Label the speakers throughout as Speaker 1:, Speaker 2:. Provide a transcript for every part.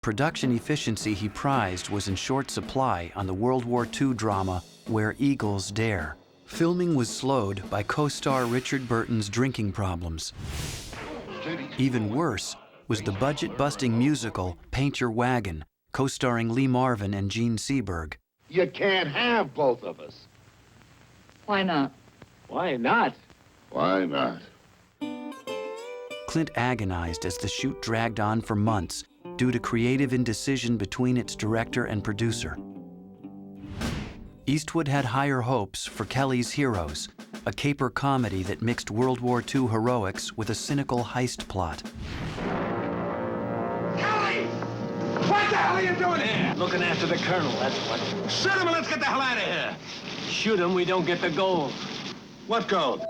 Speaker 1: Production efficiency he prized was in short supply on the World War II drama Where Eagles Dare. Filming was slowed by co-star Richard Burton's drinking problems. Even worse was the budget-busting musical Paint Your Wagon, co-starring Lee Marvin and Gene Seberg.
Speaker 2: You can't have both of us.
Speaker 3: Why not?
Speaker 2: Why not? Why not?
Speaker 1: Clint agonized as the shoot dragged on for months due to creative indecision between its director and producer. Eastwood had higher hopes for Kelly's Heroes, a caper comedy that mixed World War II heroics with a cynical heist plot.
Speaker 2: Kelly! What the hell are you doing here?
Speaker 4: Looking after the colonel, that's what.
Speaker 2: Shoot him and let's get the hell out of here.
Speaker 4: Shoot him, we don't get the gold.
Speaker 2: What gold?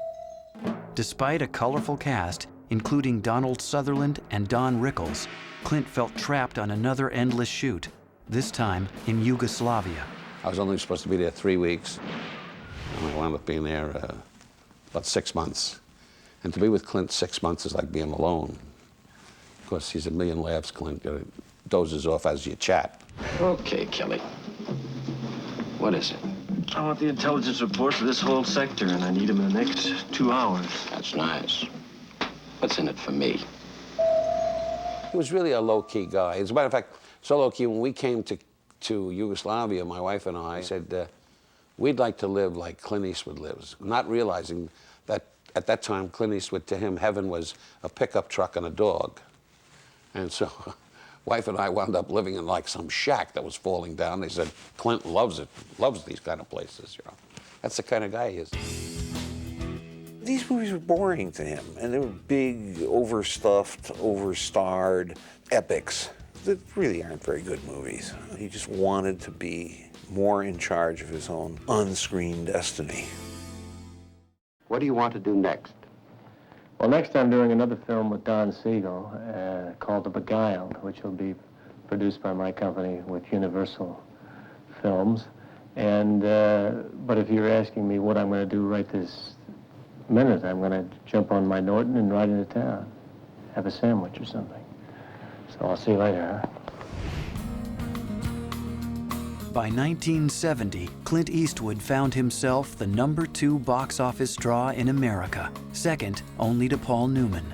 Speaker 1: Despite a colorful cast, including Donald Sutherland and Don Rickles, Clint felt trapped on another endless shoot, this time in Yugoslavia.
Speaker 5: I was only supposed to be there 3 weeks, and I wound up being there about 6 months. And to be with Clint 6 months is like being alone. Of course, he's a million laughs, Clint. Dozes off as you chat.
Speaker 4: Okay, Kelly. What is it? I want the intelligence report for this whole sector, and I need them in the next 2 hours.
Speaker 6: That's nice. What's in it for me?
Speaker 5: He was really a low-key guy. As a matter of fact, so low-key, when we came to Yugoslavia, my wife and I said, we'd like to live like Clint Eastwood lives, not realizing that at that time, Clint Eastwood, to him, heaven was a pickup truck and a dog. And so wife and I wound up living in like some shack that was falling down. They said, Clint loves it, loves these kind of places, you know. That's the kind of guy he is.
Speaker 7: These movies were boring to him, and they were big, overstuffed, overstarred epics that really aren't very good movies. He just wanted to be more in charge of his own on-screen destiny.
Speaker 6: What do you want to do next?
Speaker 8: Well, next I'm doing another film with Don Siegel called The Beguiled, which will be produced by my company with Universal Films. And, but if you're asking me what I'm going to do right this minute, I'm going to jump on my Norton and ride into town, have a sandwich or something. So I'll see you later, huh?
Speaker 1: By 1970, Clint Eastwood found himself the #2 box office draw in America, second only to Paul Newman.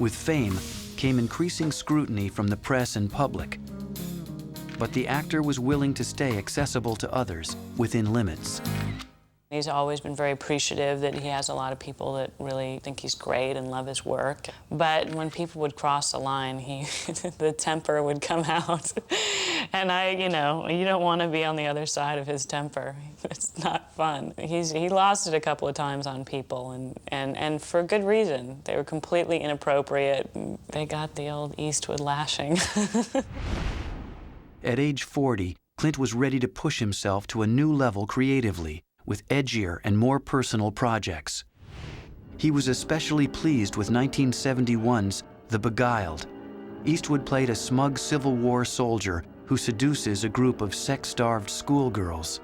Speaker 1: With fame came increasing scrutiny from the press and public. But the actor was willing to stay accessible to others within limits.
Speaker 9: He's always been very appreciative that he has a lot of people that really think he's great and love his work. But when people would cross the line, the temper would come out. And you don't want to be on the other side of his temper. It's not fun. He lost it a couple of times on people, and for good reason. They were completely inappropriate. They got the old Eastwood lashing.
Speaker 1: At age 40, Clint was ready to push himself to a new level creatively, with edgier and more personal projects. He was especially pleased with 1971's The Beguiled. Eastwood played a smug Civil War soldier who seduces a group of sex-starved schoolgirls.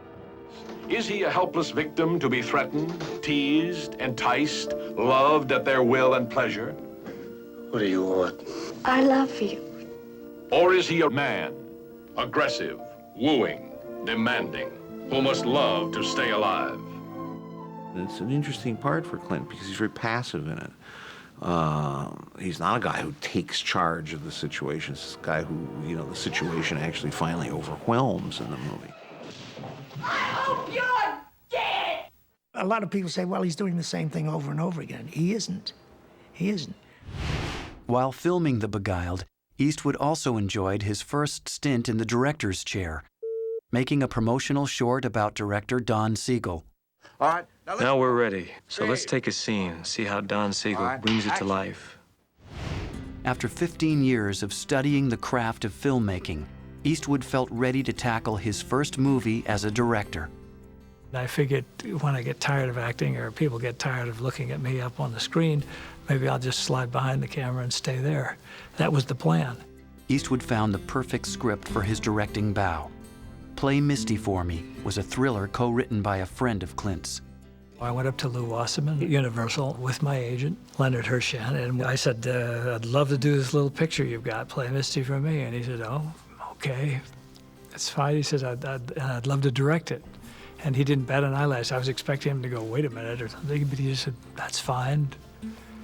Speaker 10: Is he a helpless victim to be threatened, teased, enticed, loved at their will and pleasure?
Speaker 4: What do you want?
Speaker 11: I love you.
Speaker 10: Or is he a man, aggressive, wooing, demanding, who must love to stay alive?
Speaker 7: It's an interesting part for Clint because he's very passive in it. He's not a guy who takes charge of the situation. He's a guy who, the situation actually finally overwhelms in the movie.
Speaker 11: I hope you're dead!
Speaker 12: A lot of people say, well, he's doing the same thing over and over again. He isn't. He isn't.
Speaker 1: While filming The Beguiled, Eastwood also enjoyed his first stint in the director's chair, making a promotional short about director Don Siegel.
Speaker 2: All right.
Speaker 4: Now we're ready. So let's take a scene, see how Don Siegel brings it to life.
Speaker 1: After 15 years of studying the craft of filmmaking, Eastwood felt ready to tackle his first movie as a director.
Speaker 13: I figured when I get tired of acting or people get tired of looking at me up on the screen, maybe I'll just slide behind the camera and stay there. That was the plan.
Speaker 1: Eastwood found the perfect script for his directing bow. Play Misty for Me was a thriller co-written by a friend of Clint's.
Speaker 13: I went up to Lou Wasserman at Universal with my agent, Leonard Hershan, and I said, I'd love to do this little picture you've got, Play Misty for Me. And he said, oh, okay, that's fine. He says, I'd love to direct it. And he didn't bat an eyelash. I was expecting him to go, wait a minute, or something, but he just said, that's fine.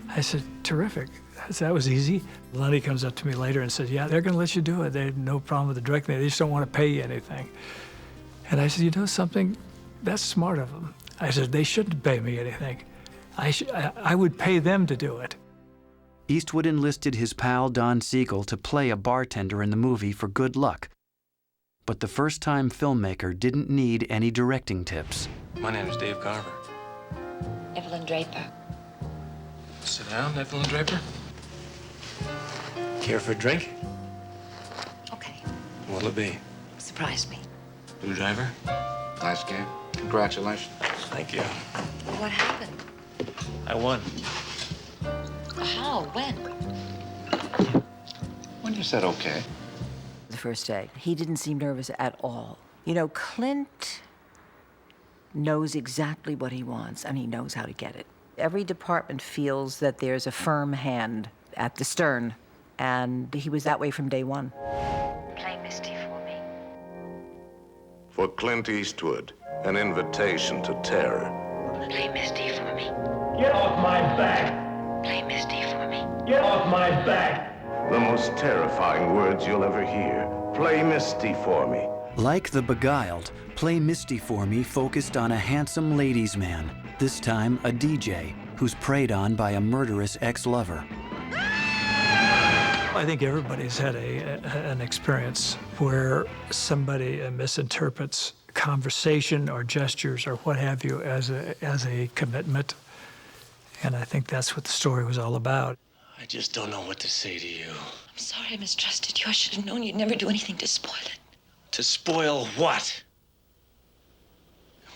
Speaker 13: I said, terrific. That was easy. Lenny comes up to me later and says, yeah, they're going to let you do it. They have no problem with the directing. They just don't want to pay you anything. And I said, you know something? That's smart of them. I said, they shouldn't pay me anything. I would pay them to do it.
Speaker 1: Eastwood enlisted his pal Don Siegel to play a bartender in the movie for good luck. But the first-time filmmaker didn't need any directing tips.
Speaker 4: My name is Dave Garver.
Speaker 3: Evelyn Draper.
Speaker 4: Sit down, Evelyn Draper. Care for a drink?
Speaker 3: Okay.
Speaker 4: What'll it be?
Speaker 3: Surprise me.
Speaker 4: New driver?
Speaker 6: Nice game. Congratulations.
Speaker 4: Thank you.
Speaker 3: What happened?
Speaker 4: I won.
Speaker 3: How? When?
Speaker 6: When you said okay.
Speaker 14: The first day, he didn't seem nervous at all. You know, Clint knows exactly what he wants, and he knows how to get it. Every department feels that there's a firm hand at the stern, and he was that way from day one.
Speaker 3: Play Misty for me.
Speaker 15: For Clint Eastwood, an invitation to terror.
Speaker 3: Play Misty for me.
Speaker 11: Get off my back!
Speaker 3: Play Misty for me.
Speaker 11: Get off my back!
Speaker 15: The most terrifying words you'll ever hear. Play Misty for me.
Speaker 1: Like The Beguiled, Play Misty for Me focused on a handsome ladies' man, this time a DJ, who's preyed on by a murderous ex-lover.
Speaker 13: I think everybody's had an experience where somebody misinterprets conversation or gestures or what have you as a commitment. And I think that's what the story was all about.
Speaker 4: I just don't know what to say to you.
Speaker 3: I'm sorry I mistrusted you. I should have known you'd never do anything to spoil it.
Speaker 4: To spoil what?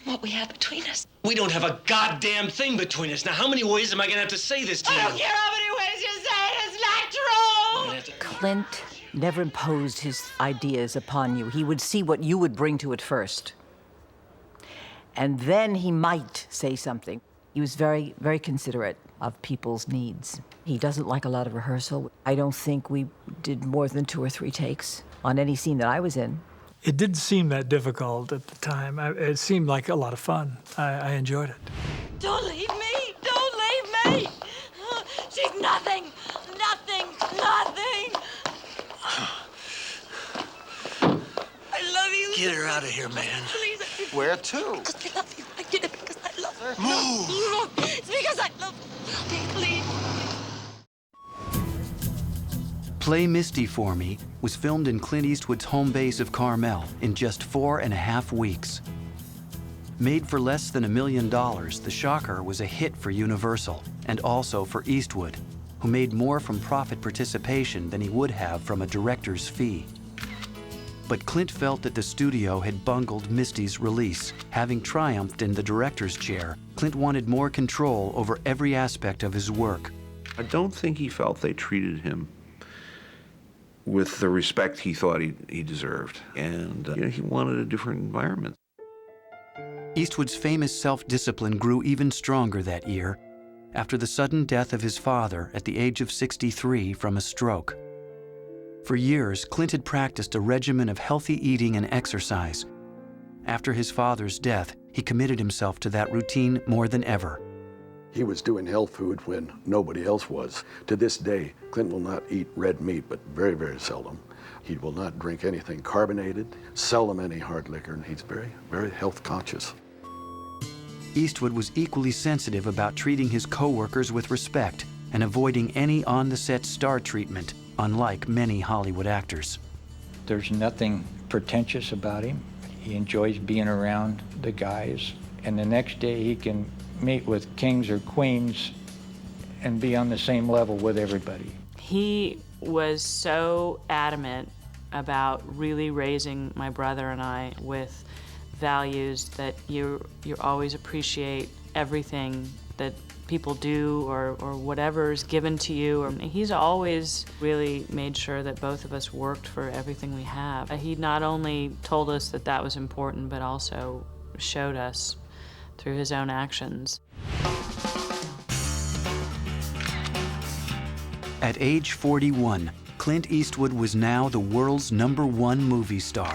Speaker 3: What we have between us.
Speaker 4: We don't have a goddamn thing between us. Now, how many ways am I gonna have to say this to you?
Speaker 11: I don't care how many ways you say it, it's not true!
Speaker 14: Clint never imposed his ideas upon you. He would see what you would bring to it first. And then he might say something. He was very, very considerate of people's needs. He doesn't like a lot of rehearsal. I don't think we did more than 2 or 3 takes on any scene that I was in.
Speaker 13: It didn't seem that difficult at the time. It seemed like a lot of fun. I enjoyed it.
Speaker 11: Don't leave me! Don't leave me! She's nothing! Nothing! Nothing! I love you.
Speaker 4: Get her out of here, man.
Speaker 11: Please.
Speaker 6: Where to?
Speaker 11: Because I love you. I did it because I love her.
Speaker 4: Move!
Speaker 11: It's because I love you. Please.
Speaker 1: Play Misty for Me was filmed in Clint Eastwood's home base of Carmel in just 4.5 weeks. Made for less than $1 million, The Shocker was a hit for Universal and also for Eastwood, who made more from profit participation than he would have from a director's fee. But Clint felt that the studio had bungled Misty's release. Having triumphed in the director's chair, Clint wanted more control over every aspect of his work.
Speaker 7: I don't think he felt they treated him with the respect he thought he deserved. And he wanted a different environment.
Speaker 1: Eastwood's famous self-discipline grew even stronger that year after the sudden death of his father at the age of 63 from a stroke. For years, Clint had practiced a regimen of healthy eating and exercise. After his father's death, he committed himself to that routine more than ever.
Speaker 16: He was doing health food when nobody else was. To this day, Clint will not eat red meat, but very, very seldom. He will not drink anything carbonated, seldom any hard liquor, and he's very, very health conscious.
Speaker 1: Eastwood was equally sensitive about treating his co-workers with respect and avoiding any on-the-set star treatment, unlike many Hollywood actors.
Speaker 17: There's nothing pretentious about him. He enjoys being around the guys, and the next day he can meet with kings or queens and be on the same level with everybody.
Speaker 9: He was so adamant about really raising my brother and I with values that you always appreciate everything that people do or whatever is given to you. He's always really made sure that both of us worked for everything we have. He not only told us that that was important, but also showed us through his own actions.
Speaker 1: At age 41, Clint Eastwood was now the world's #1 movie star.